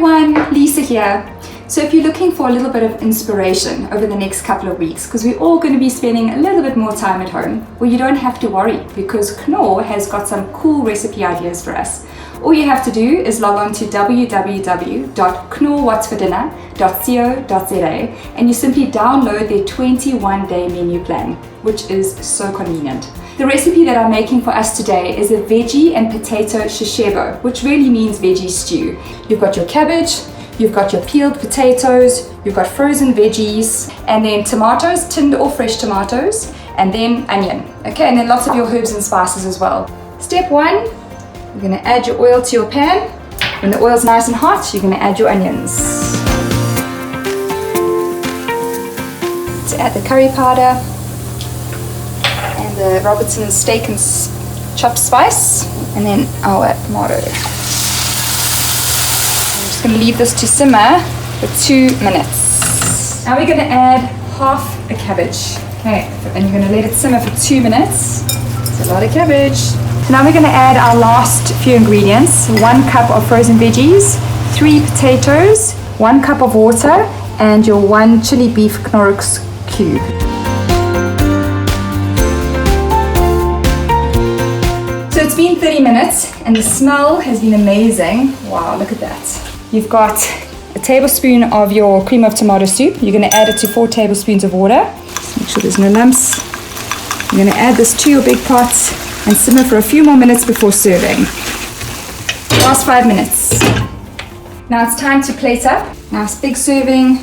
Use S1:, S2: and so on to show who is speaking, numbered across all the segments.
S1: everyone, Lisa here. So if you're looking for a little bit of inspiration over the next couple of weeks, because we're all going to be spending a little bit more time at home, well, you don't have to worry because Knorr has got some cool recipe ideas for us. All you have to do is log on to www.knorrwhatsfordinner.co.za and you simply download their 21-day menu plan, which is so convenient. The recipe that I'm making for us today is a veggie and potato Sishebo, which really means veggie stew. You've got your cabbage, you've got your peeled potatoes, you've got frozen veggies, and then tomatoes, tinned or fresh tomatoes, and then onion. Okay, and then lots of your herbs and spices as well. Step one, you're gonna add your oil to your pan. When the oil's nice and hot, you're gonna add your onions. To add the curry powder and the Robertson steak and chopped spice, and then our tomato. I'm going to leave this to simmer for 2 minutes. Now we're going to add half a cabbage. Okay, and you're going to let it simmer for 2 minutes. It's a lot of cabbage. So now we're going to add our last few ingredients. 1 cup of frozen veggies, 3 potatoes, 1 cup of water, and your 1 chili beef Knorr cube. So it's been 30 minutes and the smell has been amazing. Wow, look at that. You've got a tablespoon of your cream of tomato soup. You're going to add it to 4 tablespoons of water. Just make sure there's no lumps. You're going to add this to your big pot and simmer for a few more minutes before serving. Last 5 minutes. Now it's time to plate up. Nice big serving.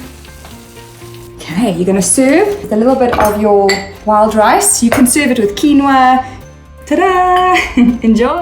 S1: Okay, you're going to serve with a little bit of your wild rice. You can serve it with quinoa. Ta-da! Enjoy!